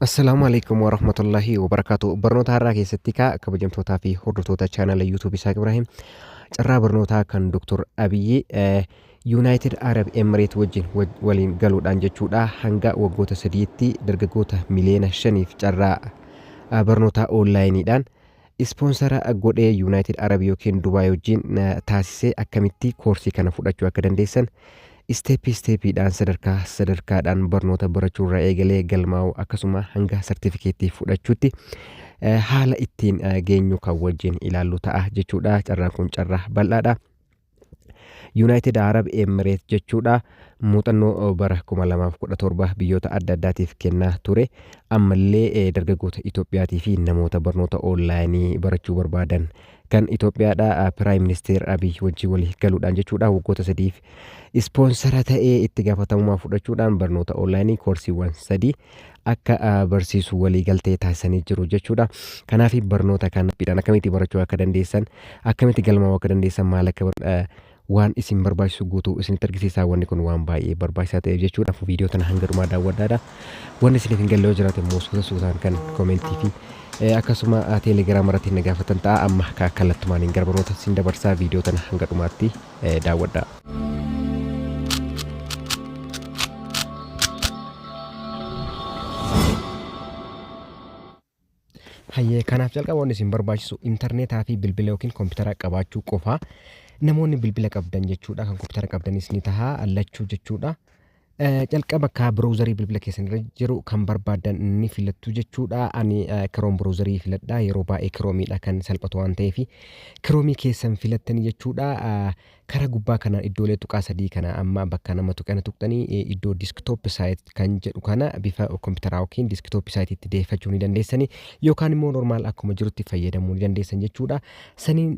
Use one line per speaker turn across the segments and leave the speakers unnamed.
Assalamualaikum warahmatullahi wabarakatuh. Barnoota har'aa keessatti kabajamtootaa fi hordoftoota chaanala YouTube Isaaq Ibrahim carraa barnootaa kan Dr. Abiyyi United Arab Emirates waliin galuudhaan jechuudha hanga waggoota sadiitti dargaggoota miliyoona 5f carraa barnootaa onlaayiniidhaan ispoonsara godhee United Arab yookiin Dubaay wajjin taasisee akkamitti koorsii kana fudhachuu akka dandeessan isteepiidhaan sadarkaadhaan barnoota barachuurraa eegalee galmaa'u akkasuma hanga sartifikeettii fudhachuutti haala ittiin geenyu kan wajjin ilaallu ta'a jechuudha. Carraan kun carraa bal'aadha. United Arab Emirates jechuudha muuxannoo bara 2017 biyyoota adda addaatiif kennaa ture. Ammallee dargaggoota Itoophiyaatii fi namoota barnoota onlaayinii barachuu barbaadan kan Itoophiyaadha Prime Minister Abiy wajjin walii galuudhaan jechuudha waggoota sadiif ispoonsara ta'ee itti gaafatamummaa fudhachuudhaan barnoota onlaayinii koorsiiwwan 3 akka barsiisu walii galtee taasisanii jiru jechuudha. Kanaaf barnoota kana akkamitti barachuu akka dandeessan, akkamitti galmaa'uu akka dandeessan, maal akka waan isin barbaachisu guutuu isinitti argisiisaa. Wanni kun waan baay'ee barbaachisaa ta'eef jechuudha. Viidiyoo tana hanga dhumaa daawwadhaadha. Wanni isiniif hin galle yoo jiraate immoo suutaan kan koomentii fi akkasuma teelegiraam irratti na gaafatan ta'a. Amma kallattumaan gara barnoota isin dabarsaa. Viidiyoo tana hanga dhumaatti daawwadhaa. Hayyee kanaaf jalqaba wanni isin barbaachisu intarneetaa fi bilbila yookiin koompitara qabaachuu qofa. Namoonni bilbila qabdan jechuudha kan koompitara qabdanis ni taha allachuu jechuudha. Jalqaba akka browzarii bilbila keessan irra jiru kan barbaadan ni filattu jechuudha. Ani Chrome browzarii filadha. Yeroo baay'ee Chromeedha kan salphatu waan ta'eef Chrome keessan filattanii jechuudha. Karaa gubbaa kana iddoolee tuqaa sadii kana amma bakka nama tuqana tuqxanii iddoo desktop site kan jedhu kana bifa koompitaraa yookiin desktop site itti deeffachuu ni dandeessani yookaan immoo normaal akkuma jirutti fayyadamuu ni dandeessan jechuudha. Saniin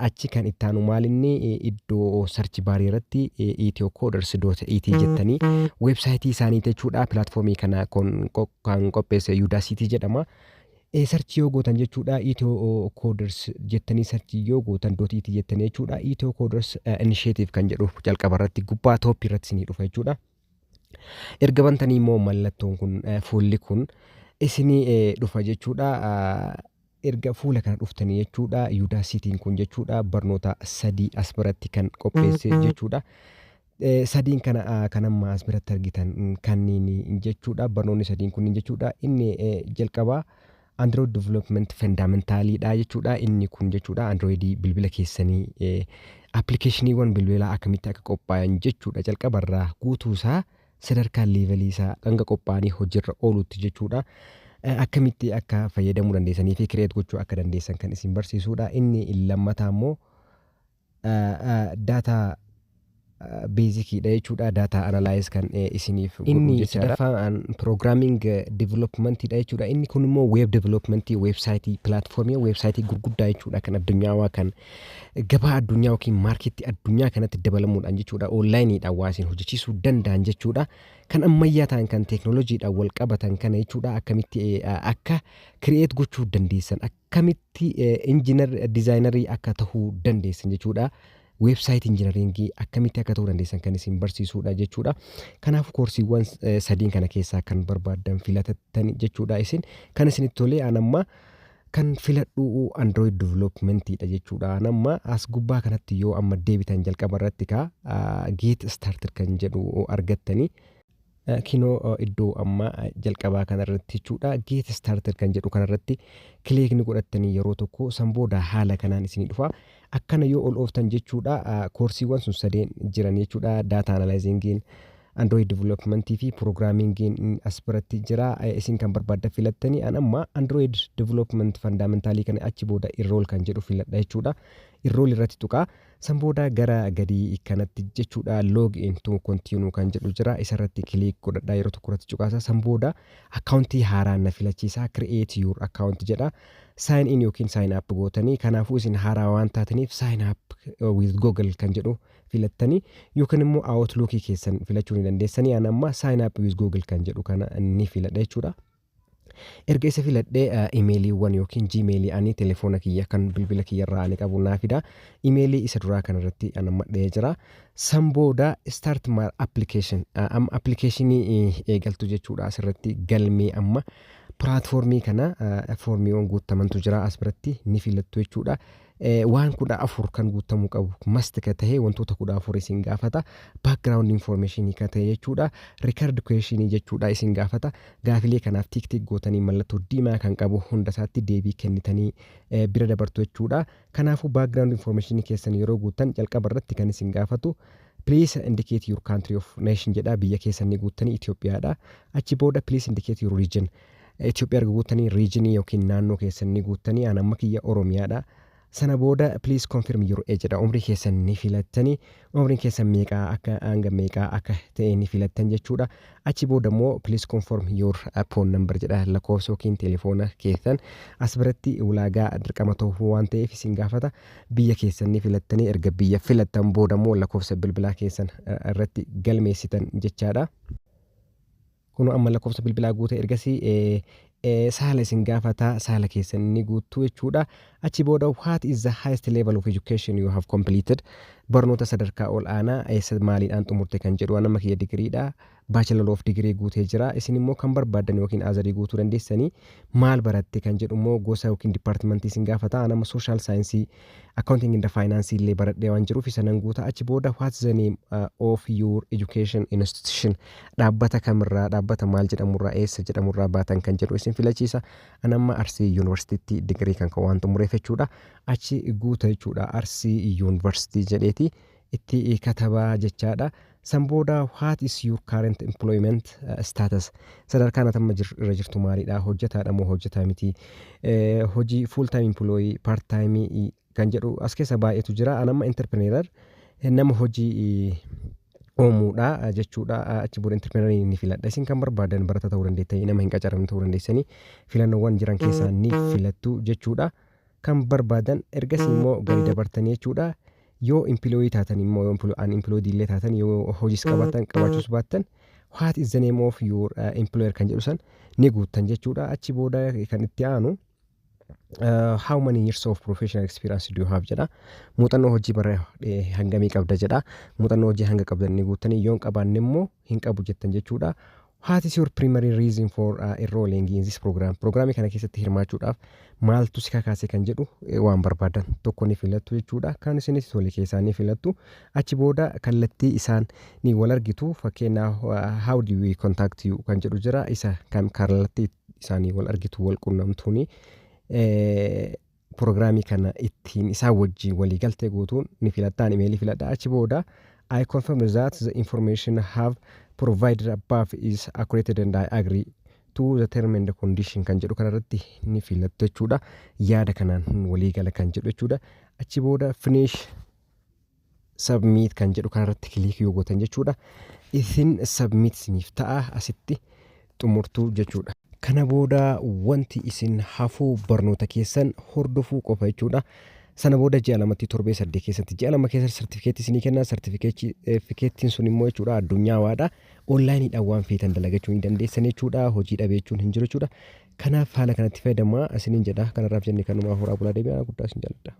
achi kan itti aanu maalinni iddoo search baarii irratti ethiocoder's.it jettanii websaayitii isaanii jechuudha. Pilaatfoormii kana kan qopheesse Udacity jedhama. Search yoo gootan jechuudha ethiocoder's jettanii search yoo gootan .it jettanii jechuudha ethiocoder's initiative kan jedhu jalqaba irratti gubbaa top irratti isinii dhufa jechuudha. Erga bantanii immoo mallattoon kun fuulli kun isinii dhufa jechuudha. Erga fuula kana dhuftanii jechuudha Udacity'n kun jechuudha barnoota 3 as biratti kan qopheesse jechuudha. Sadiin kana amma as biratti argitan kanneen jechuudha. Barnoonni sadiin kun jechuudha. Inni jalqabaa Android Development Fundamentaliidha jechuudha. Inni kun jechuudha Android bilbila keessanii applicationii bilbilaa akkamitti akka qophaa'an jechuudha. Jalqabarraa guutuusaa sadarkaa levelii isaa hanga qophaa'anii hojiirra oolutti jechuudha. Akkamitti akka fayyadamuu dandeessanii fi create gochuu akka dandeessan kan isin barsiisudha. Inni lammataa immoo data basicidha jechuudha. Data analyze kan isiniif inni sadaffaan programming developmentidha jechuudha. Inni kun immoo web development website platformii website gurguddaa jechuudha kan addunyaa kan gabaa addunyaa yookiin marketti addunyaa kanatti dabalamuudhaan jechuudha onlineidhaan waa isin hojjechiisuu danda'an jechuudha. Kan ammayyaa ta'an kan teknooloojiidhaan wal qabatan kana jechuudha. Akkamitti akka create gochuu dandeessan, akkamitti engineer designerii akka tahuu dandeessan jechuudha. Website engineeringii akkamitti akka ta'uu dandeessan kan isin barsiisudha jechuudha. Kanaaf koorsiiwwan sadiin kana keessaa kan barbaadan filattan jechuudha. Isin kan isinitti tolee anamma kan filadhu Android developmentidha jechuudha. Anamma as gubbaa kanatti yoo amma deebitan jalqaba irratti get started kan jedhu argattanii kinoo iddoo amma jalqabaa kanarratti jechuudha. Get started kan jedhu kanarratti kilikni godhattanii yeroo tokko sanbooda haala kanaan isinii dhufa. Akkana yoo ol ooftan jechuudha koorsiiwwan sun sadeen jiran jechuudha. Data analyzingin, Android development fi programmingin as biratti jira. Isin kan barbaadan filattanii amma Android development fundamentalii kana achi booda enroll kan jedhu filadha jechuudha. Enroll irratti tuqaa sanbooda gara gadii kanatti jechuudha log in to continue kan jedhu jira. Isarratti kilik godhadhaa yeroo tokko irratti tuqaasa sanbooda akkaawuntii haaraa na filachiisaa create your account jedha. Sign in yookiin sign up gootanii kanaafuu isin haaraa waan taataniif sign up with Google kan jedhu filattanii yookiin immoo Outlook keessan filachuu ni dandeessanii. Ani amma sign up with Google kan jedhu kana ni filadha jechuudha. Erga isa filadhee imeeliiwwan yookiin jiimeelii ani telefoona kiyya kan bilbila kiyyarraa ani qabu naa fida. Imeelii isa duraa kanarratti anammadhee jira. San booda start my application. Amma appilikeeshinii eegaltu jechuudha asirratti galmee amma. Pilaatfoormii kana foormiiwwan guutamantu jira as biratti ni filattu jechuudha. Waan 14 kan guutamuu qabu must ka tahee wantoota 14 isin gaafata. Background information ka tahee jechuudha. Record question jechuudha isin gaafata. Gaafilee kanaaf tik gootanii mallattoo diimaa kan qabu hunda isaatti deebii kennitanii bira dabartu jechuudha. Kanaafuu background information keessan yeroo guutan jalqaba irratti kan isin gaafatu. Please indicate your country of nation jedha biyya keessan ni guutanii Itoophiyaadha. Achi booda please indicate your region. Itoophiyaa erga guutanii regionii yookiin naannoo keessan ni guutanii an amma kiyya Oromiyaadha. Sana booda please confirm your age jedha umrii keessan ni filattanii umriin keessan meeqaa akka hanga meeqaa akka ta'e ni filattan jechuudha. Achi booda immoo please confirm your phone number jedha lakkoofsa yookiin telefoona keessan as biratti ulaagaa dirqama ta'uu waan ta'eef isin gaafata. Biyya keessan ni filattanii erga biyya filattan booda immoo lakkoofsa bilbilaa keessan irratti galmeessitan jechaadha. Kun amma lakkoofsa bilbilaa guute ergasii saala isin gaafata saala keessan ni guutuu jechuudha. Achi booda what is the highest level of education you have completed? Barnoota sadarkaa ol aanaa eessa maaliidhaan xumurte kan jedhu nama kiyya digiriidha. Bachelor of degree guutee jira. Isin immoo kan barbaadan yookiin azarii guutuu dandeessanii maal baratte kan jedhu immoo gosa yookiin departmentii isin gaafata. Nama social science accounting and finance illee baradhee waan jiruuf isa nan guuta. Achi booda what's the name of your education institution? Dhaabbata kamirraa dhaabbata maal jedhamurraa eessa jedhamurraa baatan kan jedhu isin filachiisa. Anamma Arsii University degree kan waan xumureef jechuudha. Achi guuta jechuudha Arsii University jedheeti itti katabaa jechaadha. San booda what is your current employment status? Sadarkaan atamma irra jirtu maalidha? Hojjetaadha moo hojjetaa miti? Hojii full time employee part time kan jedhu as keessa baay'eetu jira. Anamma entrepreneur nama hojii oomuudha jechuudha. Achi booda entrepreneur ni filadha. Isin kan barbaadan barata ta'uu dandeettanii nama hin qacaramne ta'uu dandeessanii filannoowwan jiran keessaa ni filattu jechuudha. Kan barbaadan ergasii immoo gadi dabartanii jechuudha. Yoo employee taatan immoo unemployed illee taatan yoo hojiis qabaatan qabaachuus baattan what is the name of your employer kan jedhu san ni guuttan jechuudha. Achi booda kan itti aanu how many years of professional experience do you have jedha. Muuxannoo hojii bara hangamii qabda jedha. Muuxannoo hojii hanga qabdan ni guuttanii yoon qabaanne immoo hin qabu jettan jechuudha. What is your primary reason for enrolling in this program? Programii kana keessatti hirmaachuudhaaf maaltu si kakaase kan jedhu waan barbaadan tokko ni filattu jechuudha. Kan isinis tole keessaa ni filattu. Achi booda kallattii isaan ni wal argitu. Fakkeenyaaf how do we contact you kan jedhu jira. Isa kan kallattii isaanii wal argitu wal qunnamtuuni. Programii kana ittiin isaa wajjin walii galtee guutuun ni filattaan imeelii filadha. Achi booda I confirm that the information have provided above is accurate and I agree to the term and the condition kan jedhu kanarratti ni filattu jechuudha. Yaada kanaan walii gala kan jedhu jechuudha. Achi booda finish submit kan jedhu kanarratti kilik yoo gootan jechuudha. Isin submit isiniif ta'a asitti xumurtuu jechuudha. Kana booda wanti isin hafuu barnoota keessan hordofuu qofa jechuudha. Sana booda ji'a lamatti torbee 8 keessatti ji'a lama keessa sartifikeetii isinii kenna. Sartifikeetiin sun immoo jechuudha addunyaadha. Onlaayiniidhaan waan feetan dalagachuu ni dandeessan jechuudha. Hojii dhabeechuun hin jiru jechuudha. Kanaaf haala kanatti fayyadamaa isiniin jedha. Kanarraaf jennee kanumaaf horaa bulaa deebi'aa guddaa isin jaalladha.